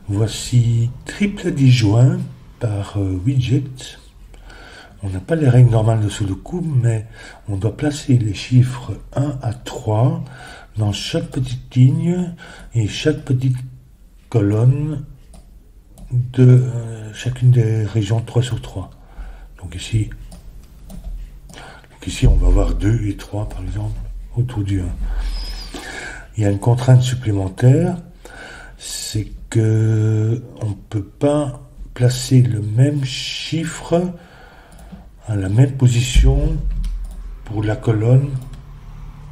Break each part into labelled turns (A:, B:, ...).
A: Voici triple disjoint par widget. On n'a pas les règles normales de Sudoku, mais on doit placer les chiffres 1 à 3 dans chaque petite ligne et chaque petite colonne de chacune des régions 3 sur 3. Donc ici, on va avoir 2 et 3 par exemple autour du 1. Il y a une contrainte supplémentaire, c'est que on ne peut pas placer le même chiffre à la même position pour la colonne,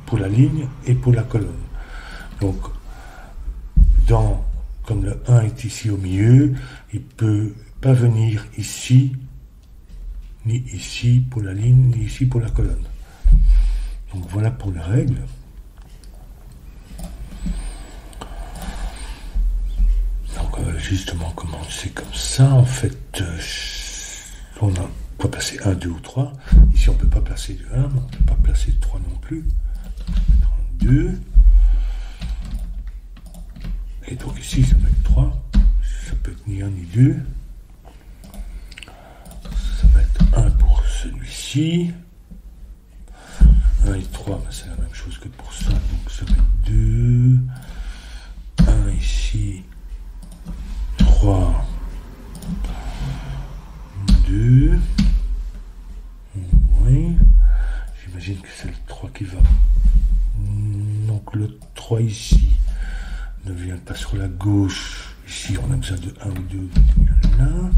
A: pour la ligne et pour la colonne. Donc, comme le 1 est ici au milieu, il ne peut pas venir ici, ni ici pour la ligne, ni ici pour la colonne. Donc voilà pour les règles. Donc on va justement commencer comme ça. En fait, on peut placer 1, 2 ou 3. Ici on ne peut pas placer de 1, mais on ne peut pas placer de 3 non plus. On va mettre 2. Et donc ici ça va être 3. Ça peut être ni 1 ni 2. Ça va être 1 pour celui-ci. 1 et 3, ben c'est la même chose que pour ça. Donc ça va être 2. 1 ici. 3. 2. Oui. J'imagine que c'est le 3 qui va. Donc le 3 ici ne vient pas sur la gauche. Ici on a besoin de 1 ou 2. Là.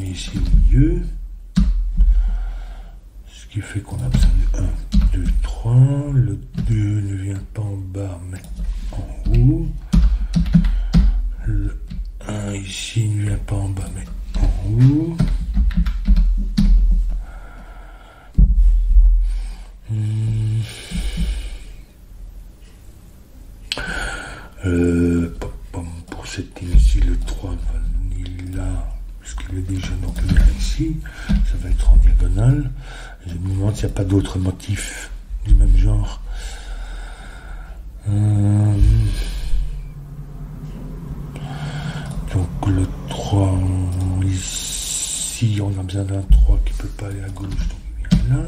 A: Ici au milieu. Ce qui fait qu'on a besoin de 1, 2, 3. Le 2 ne vient pas en bas mais en haut. Le 1 ici ne vient pas en bas mais en haut. Pour cette ligne ici, le 3 va venir là, puisqu'il est déjà donc là ici, ça va être en diagonale. Je me demande s'il n'y a pas d'autres motifs du même genre. Donc le 3 ici, on a besoin d'un 3 qui ne peut pas aller à gauche, donc il vient là.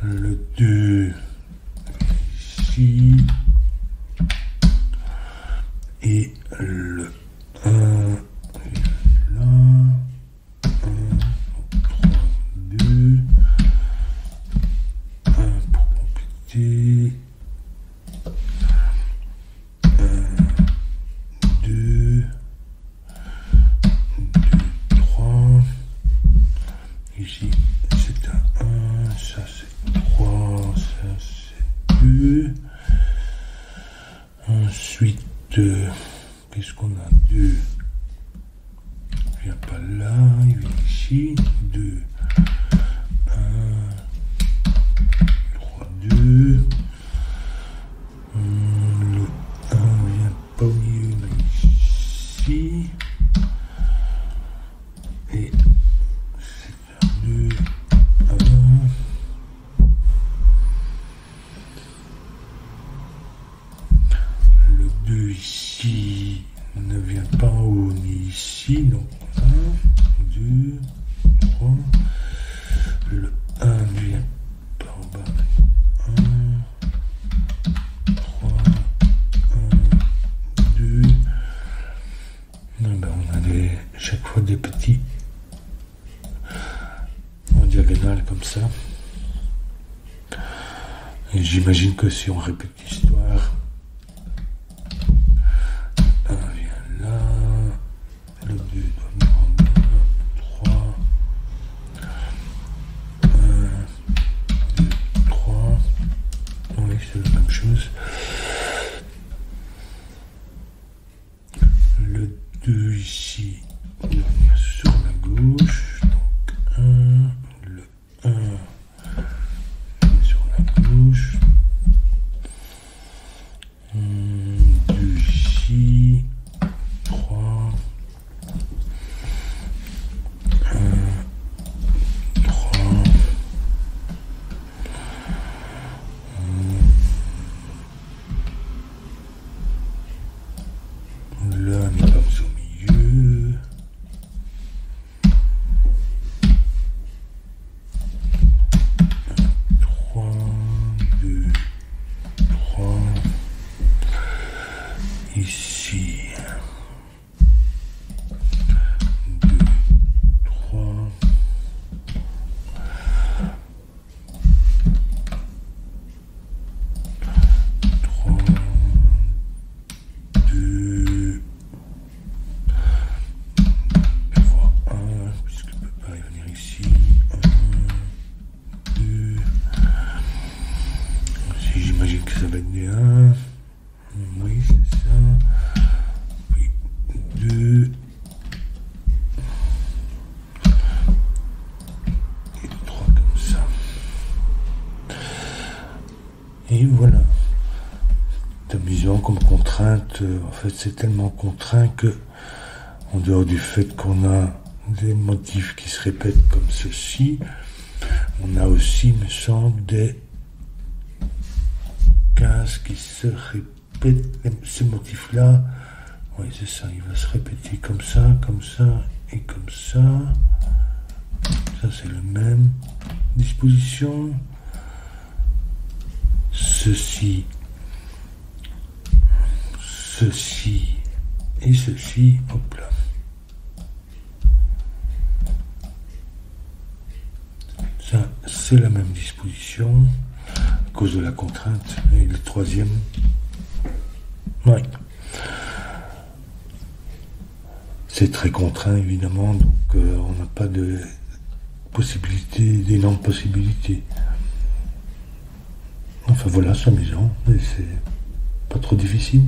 A: Le 2 ici. Et le 1 là. 1, 3, 2. 1 pour compléter. 1, 2. 2, 3. Ici, c'est un 1. Ça, c'est 3. Ça, c'est 2. Ensuite, qu'est-ce qu'on a? 2. Il vient pas là, il vient ici. 2. 1. 3, 2. Le 1 vient pas au milieu, mais ici. Et c'est un 2. 1. Le 2 ici ne vient pas en haut ni ici, donc 1, 2, 3. Le 1 ne vient pas en bas, 1, 3, 1, 2. Ben on a chaque fois des petits en diagonale comme ça. Et j'imagine que si on répète l'histoire, le 2 doit venir en bas, 3, 1, 2, 3, oui c'est la même chose. Le 2 ici doit venir sur la gauche, donc 1, le 1 sur la gauche, 2 ici, 3, 3, Là, n'est pas au milieu. Ici, 2, 3, 3, 2, 3, 1, puisque je ne peux pas revenir ici, 1, 2, si j'imagine que ça va être des 1, oui c'est ça, puis 2, et 3 comme ça. Et voilà. C'est amusant comme contrainte. En fait, c'est tellement contraint que, en dehors du fait qu'on a des motifs qui se répètent comme ceci, on a aussi, me semble, des cases qui se répètent. Ce motif-là, oui, c'est ça, il va se répéter comme ça et comme ça. Ça, c'est la même disposition. Ceci et ceci, hop là. Ça, c'est la même disposition à cause de la contrainte. Et le troisième, oui. C'est très contraint, évidemment, donc on n'a pas de possibilité, d'énormes possibilités. Enfin voilà, c'est amusant, mais c'est pas trop difficile.